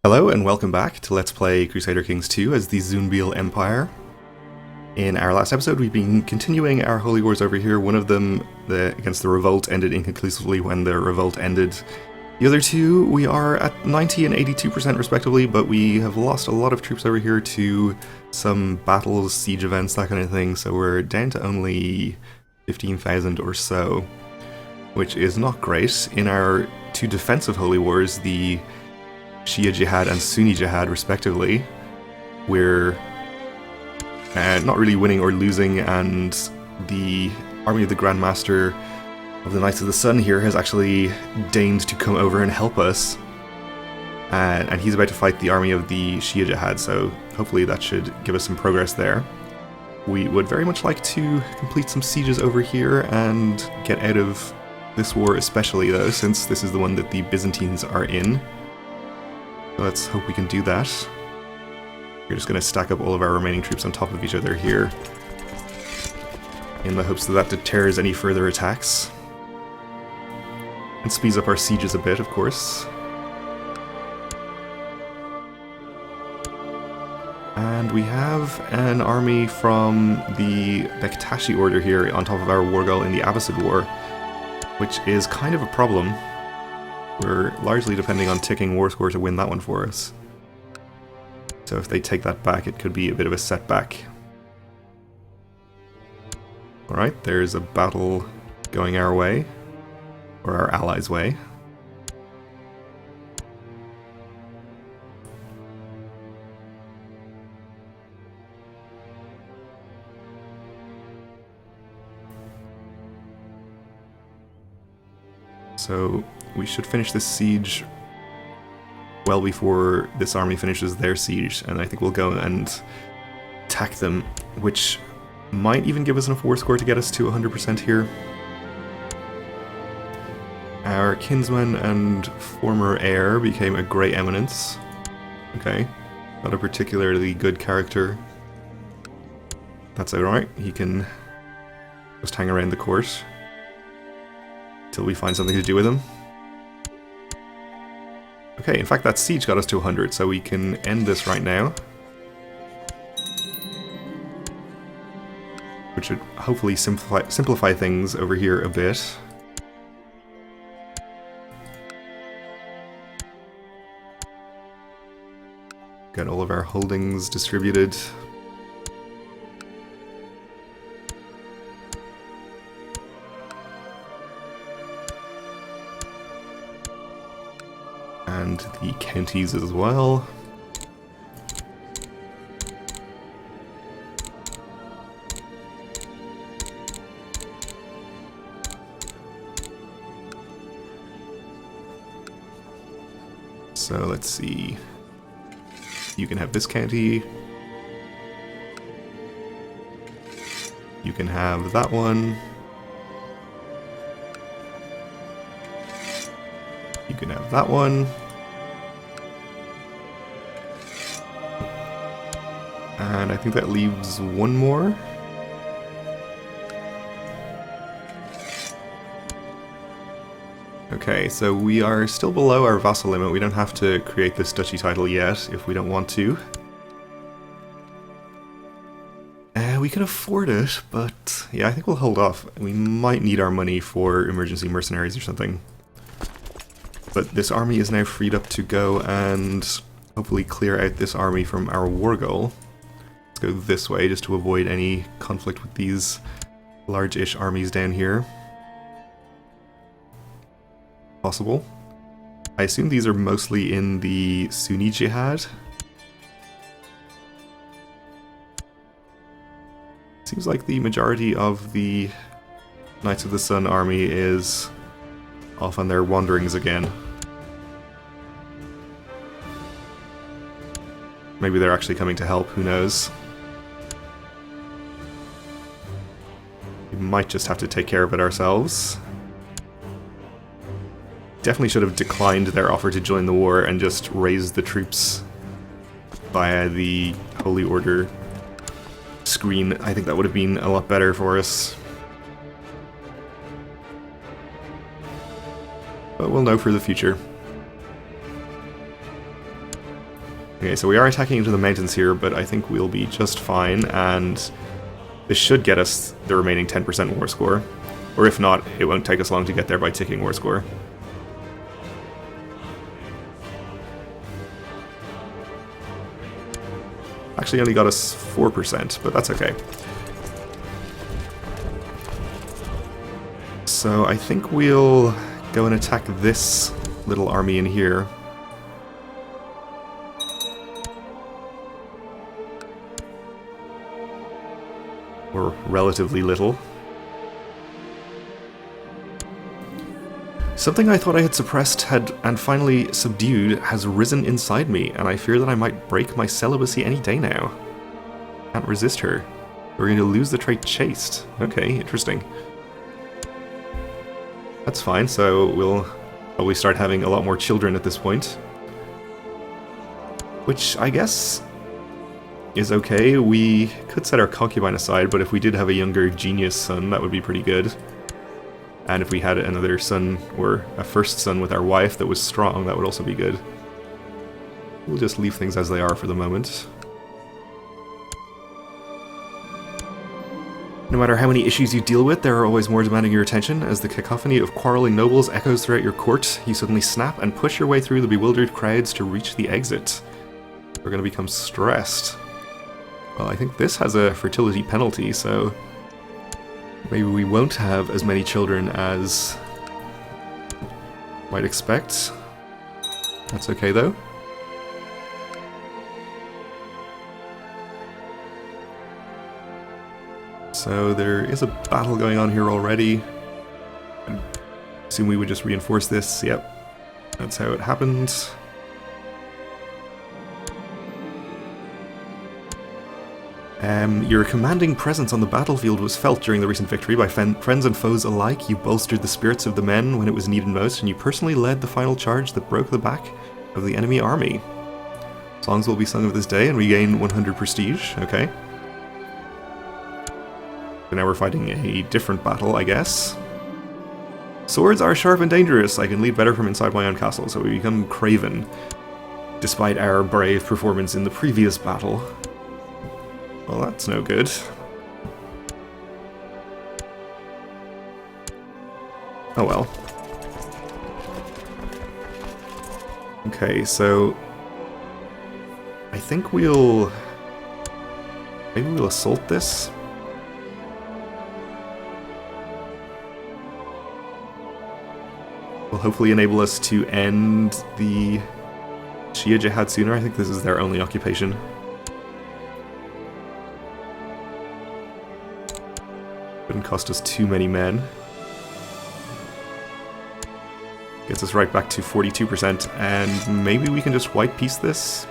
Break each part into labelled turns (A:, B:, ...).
A: Hello and welcome back to Let's Play Crusader Kings II as the Zunbil Empire. In our last episode we've been continuing our holy wars over here. One of them, against the revolt, ended inconclusively when the revolt ended. The other two, we are at 90 and 82% respectively, but we have lost a lot of troops over here to some battles, siege events, that kind of thing, so we're down to only 15,000 or so, which is not great. In our two defensive holy wars, the Shia Jihad and Sunni Jihad respectively, we're not really winning or losing, and the army of the Grand Master of the Knights of the Sun here has actually deigned to come over and help us, and he's about to fight the army of the Shia Jihad, so hopefully that should give us some progress there. We would very much like to complete some sieges over here and get out of this war especially, though, since this is the one that the Byzantines are in. Let's hope we can do that. We're just going to stack up all of our remaining troops on top of each other here, in the hopes that that deters any further attacks. And speeds up our sieges a bit, of course. And we have an army from the Bektashi order here on top of our war goal in the Abbasid War, which is kind of a problem. We're largely depending on ticking war score to win that one for us. So if they take that back, it could be a bit of a setback. Alright, there's a battle going our way, or our allies' way. So we should finish this siege well before this army finishes their siege, and I think we'll go and attack them, which might even give us enough war score to get us to 100% here. Our kinsman and former heir became a Grey Eminence. Okay, not a particularly good character. That's alright, he can just hang around the court till we find something to do with him. Okay, in fact that siege got us to 100, so we can end this right now. Which should hopefully simplify things over here a bit. Got all of our holdings distributed. And the counties as well. So let's see. You can have this county. You can have that one. You can have that one. And I think that leaves one more. Okay, so we are still below our vassal limit. We don't have to create this duchy title yet if we don't want to. We can afford it, but yeah, I think we'll hold off. We might need our money for emergency mercenaries or something. But this army is now freed up to go and hopefully clear out this army from our war goal. Let's go this way just to avoid any conflict with these large-ish armies down here. Possible. I assume these are mostly in the Sunni Jihad. Seems like the majority of the Knights of the Sun army is off on their wanderings again. Maybe they're actually coming to help, who knows. We might just have to take care of it ourselves. Definitely should have declined their offer to join the war and just raised the troops via the Holy Order screen. I think that would have been a lot better for us. But we'll know for the future. Okay, so we are attacking into the mountains here, but I think we'll be just fine, and this should get us the remaining 10% war score. Or if not, it won't take us long to get there by ticking war score. Actually only got us 4%, but that's okay. So I think we'll go and attack this little army in here. Or relatively little. Something I thought I had suppressed and finally subdued has risen inside me, and I fear that I might break my celibacy any day now. Can't resist her. We're going to lose the trait chaste. Okay, interesting. That's fine, so we'll probably start having a lot more children at this point. Which, I guess, is okay. We could set our concubine aside, but if we did have a younger genius son, that would be pretty good. And if we had another son, or a first son with our wife that was strong, that would also be good. We'll just leave things as they are for the moment. No matter how many issues you deal with, there are always more demanding your attention. As the cacophony of quarreling nobles echoes throughout your court, you suddenly snap and push your way through the bewildered crowds to reach the exit. We're going to become stressed. Well, I think this has a fertility penalty, so maybe we won't have as many children as might expect. That's okay, though. So there is a battle going on here already. I assume we would just reinforce this. Yep, that's how it happened. Your commanding presence on the battlefield was felt during the recent victory by friends and foes alike. You bolstered the spirits of the men when it was needed most, and you personally led the final charge that broke the back of the enemy army. Songs will be sung of this day, and we gain 100 prestige. Okay. So now we're fighting a different battle, I guess. Swords are sharp and dangerous. I can lead better from inside my own castle, so we become craven, despite our brave performance in the previous battle. Well, that's no good. Oh well. Okay, so I think maybe we'll assault this. Will hopefully enable us to end the Shia Jihad sooner. I think this is their only occupation. Wouldn't cost us too many men. Gets us right back to 42%, and maybe we can just white piece this?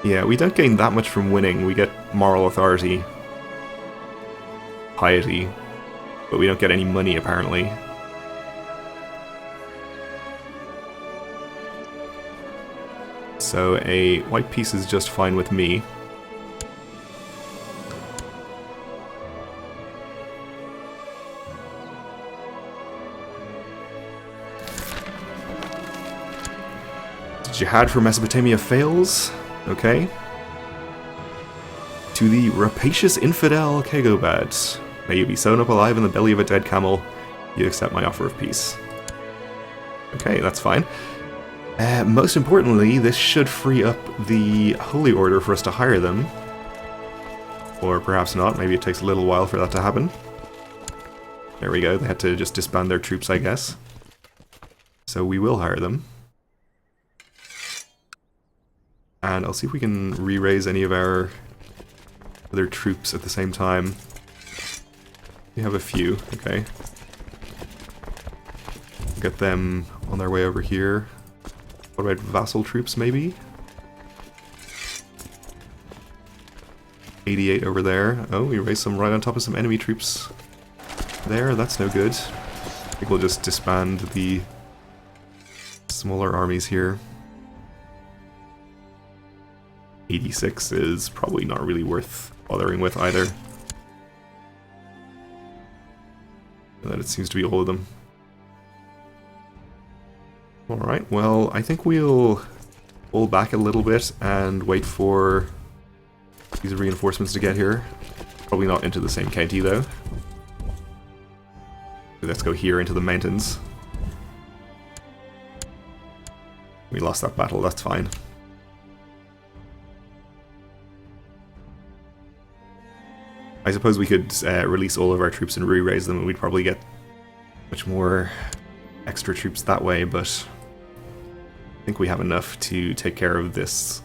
A: Yeah, we don't gain that much from winning. We get moral authority, piety, but we don't get any money apparently. So a white piece is just fine with me. Jihad for Mesopotamia fails. Okay. To the rapacious infidel Kegobad. May you be sewn up alive in the belly of a dead camel. You accept my offer of peace. Okay, that's fine. Most importantly, this should free up the Holy Order for us to hire them. Or perhaps not, maybe it takes a little while for that to happen. There we go, they had to just disband their troops, I guess. So we will hire them. And I'll see if we can re-raise any of our other troops at the same time. We have a few, okay. Get them on their way over here. What about vassal troops, maybe? 88 over there. Oh, we raised some right on top of some enemy troops there. That's no good. I think we'll just disband the smaller armies here. 86 is probably not really worth bothering with either. And then it seems to be all of them. Alright, well, I think we'll hold back a little bit and wait for these reinforcements to get here. Probably not into the same county, though. Let's go here into the mountains. We lost that battle, that's fine. I suppose we could release all of our troops and re-raise them, and we'd probably get much more extra troops that way, but I think we have enough to take care of this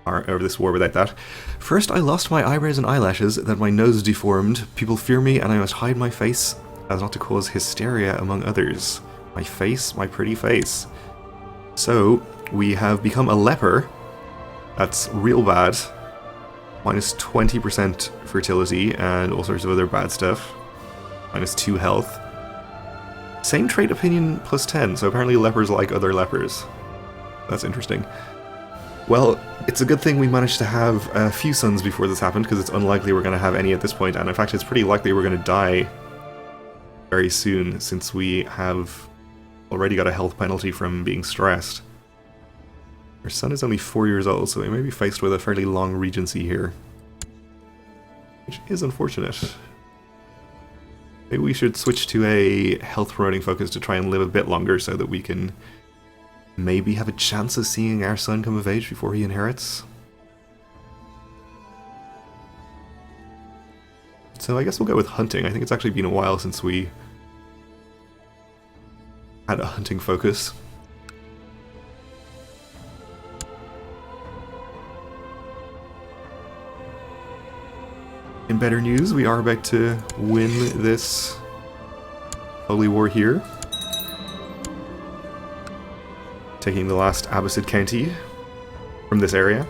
A: war without that. First, I lost my eyebrows and eyelashes, then my nose deformed. People fear me, and I must hide my face as not to cause hysteria among others. My face, my pretty face. So, we have become a leper. That's real bad. Minus 20% fertility and all sorts of other bad stuff. Minus 2 health. Same trait opinion plus 10, so apparently lepers like other lepers. That's interesting. Well, it's a good thing we managed to have a few sons before this happened, because it's unlikely we're going to have any at this point, and in fact it's pretty likely we're going to die very soon, since we have already got a health penalty from being stressed. Our son is only 4 years old, so we may be faced with a fairly long regency here. Which is unfortunate. Maybe we should switch to a health promoting focus to try and live a bit longer so that we can maybe have a chance of seeing our son come of age before he inherits. So I guess we'll go with hunting. I think it's actually been a while since we had a hunting focus. In better news, we are about to win this holy war here. Taking the last Abbasid county from this area.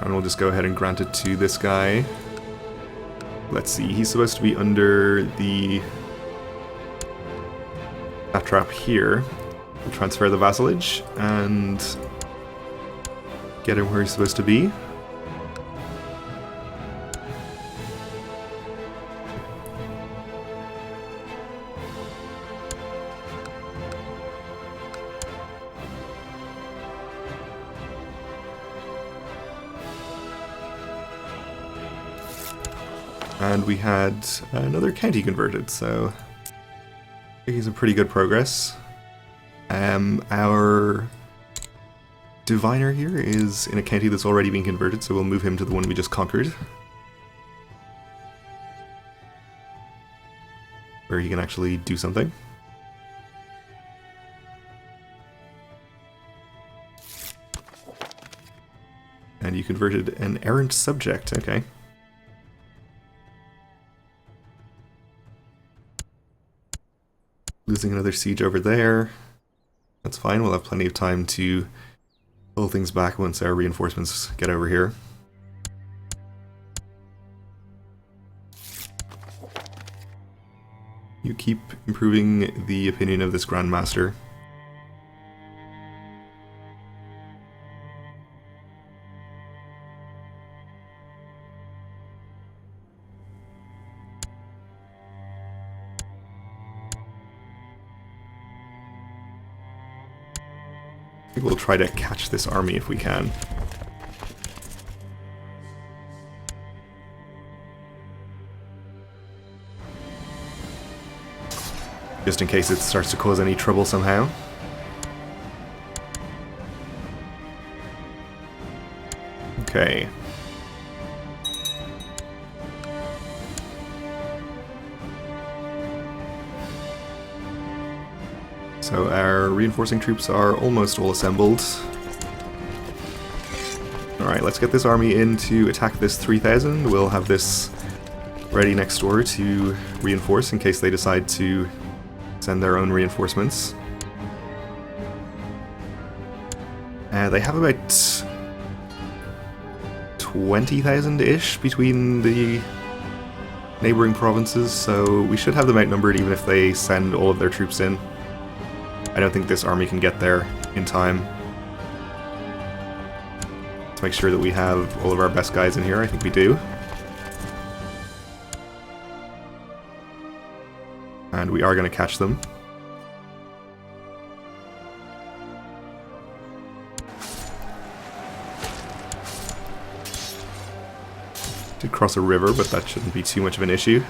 A: And we'll just go ahead and grant it to this guy. Let's see, he's supposed to be under the satrap here. We'll transfer the vassalage and get him where he's supposed to be. And we had another county converted, so making some pretty good progress. Our diviner here is in a county that's already been converted, so we'll move him to the one we just conquered, where he can actually do something. And you converted an errant subject, okay. Losing another siege over there. That's fine, we'll have plenty of time to pull things back once our reinforcements get over here. You keep improving the opinion of this Grand Master. I think we'll try to catch this army if we can. Just in case it starts to cause any trouble somehow. Okay. So our reinforcing troops are almost all assembled. Alright, let's get this army in to attack this 3000. We'll have this ready next door to reinforce in case they decide to send their own reinforcements. They have about 20,000-ish between the neighboring provinces, so we should have them outnumbered even if they send all of their troops in. I don't think this army can get there in time. Let's make sure that we have all of our best guys in here. I think we do. And we are going to catch them. Did cross a river, but that shouldn't be too much of an issue.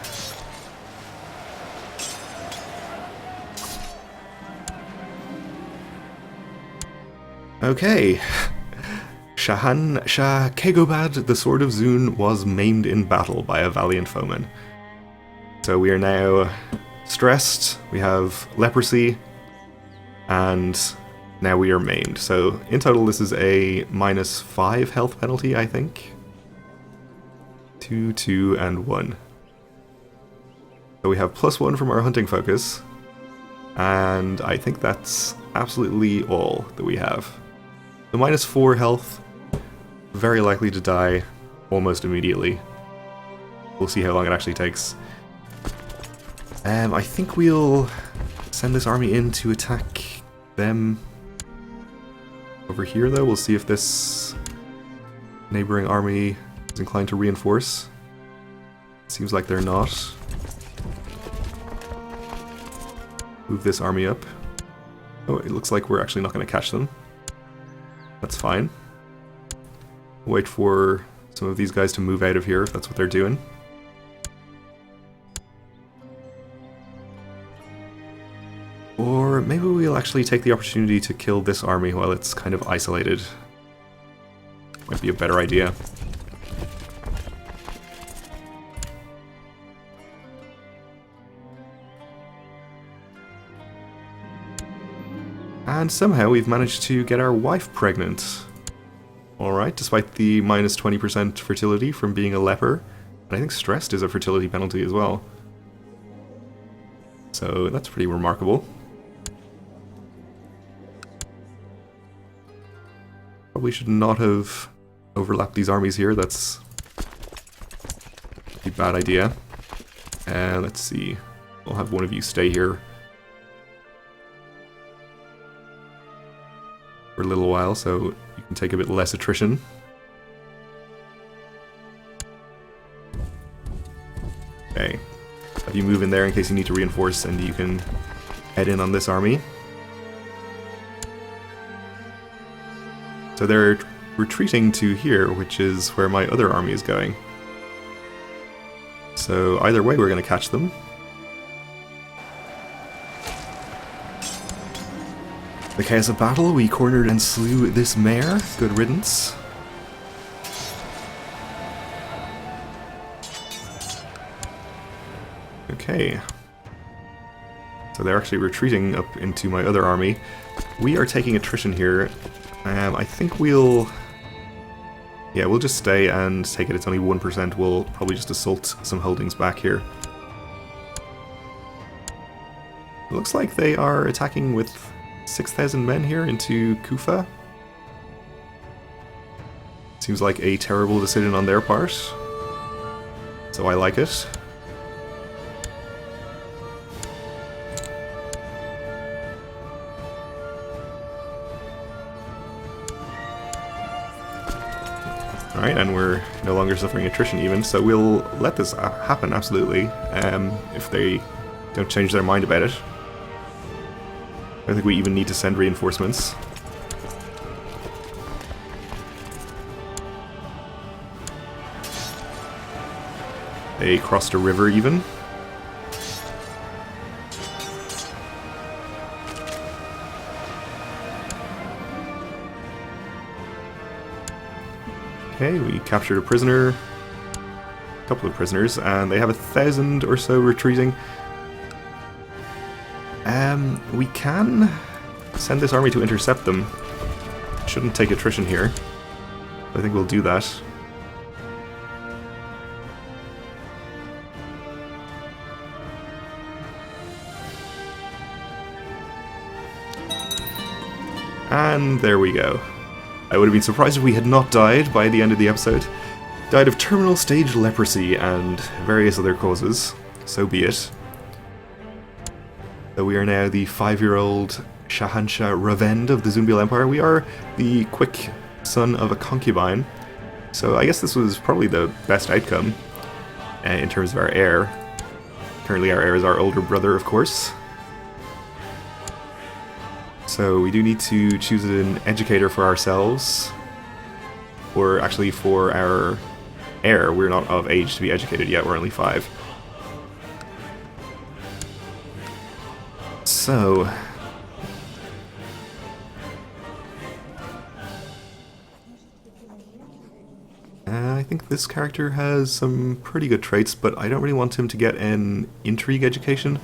A: Okay. Shahan Shah Kegobad, the Sword of Zun, was maimed in battle by a valiant foeman. So we are now stressed, we have leprosy, and now we are maimed. So in total this is a -5 health penalty, I think. 2, 2, and 1. So we have +1 from our hunting focus, and I think that's absolutely all that we have. The -4 health, very likely to die almost immediately. We'll see how long it actually takes. I think we'll send this army in to attack them over here, though. We'll see if this neighboring army is inclined to reinforce. Seems like they're not. Move this army up. Oh, it looks like we're actually not going to catch them. That's fine. Wait for some of these guys to move out of here if that's what they're doing. Or maybe we'll actually take the opportunity to kill this army while it's kind of isolated. Might be a better idea. And somehow we've managed to get our wife pregnant. Alright, despite the -20% fertility from being a leper. And I think stressed is a fertility penalty as well. So that's pretty remarkable. Probably should not have overlapped these armies here. That's a bad idea. Let's see. We'll have one of you stay here for a little while so you can take a bit less attrition. Okay. Have you move in there in case you need to reinforce, and you can head in on this army. So they're retreating to here, which is where my other army is going. So either way we're going to catch them. The chaos of battle, we cornered and slew this mare. Good riddance. Okay. So they're actually retreating up into my other army. We are taking attrition here. I think we'll... Yeah, we'll just stay and take it. It's only 1%. We'll probably just assault some holdings back here. It looks like they are attacking with 6,000 men here into Kufa. Seems like a terrible decision on their part. So I like it. Alright, and we're no longer suffering attrition even, so we'll let this happen, absolutely, if they don't change their mind about it. I don't think we even need to send reinforcements. They crossed a river even. Okay, we captured a prisoner, a couple of prisoners, and they have 1,000 or so retreating. We can send this army to intercept them. Shouldn't take attrition here. I think we'll do that. And there we go. I would have been surprised if we had not died by the end of the episode. Died of terminal stage leprosy and various other causes. So be it. So we are now the 5-year-old Shahanshah Ravend of the Zunbil Empire. We are the quick son of a concubine. So I guess this was probably the best outcome in terms of our heir. Currently our heir is our older brother, of course. So we do need to choose an educator for ourselves. Or actually for our heir. We're not of age to be educated yet, we're only 5. So... I think this character has some pretty good traits, but I don't really want him to get an intrigue education,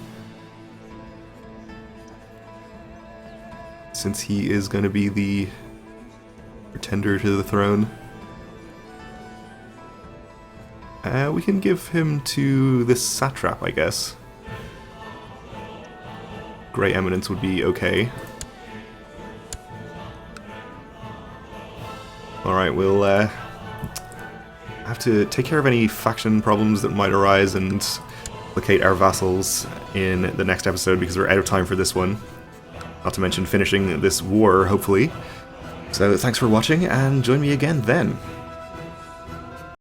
A: since he is going to be the pretender to the throne. We can give him to this satrap, I guess. Grey Eminence would be okay. Alright, we'll have to take care of any faction problems that might arise and locate our vassals in the next episode, because we're out of time for this one. Not to mention finishing this war, hopefully. So thanks for watching, and join me again then.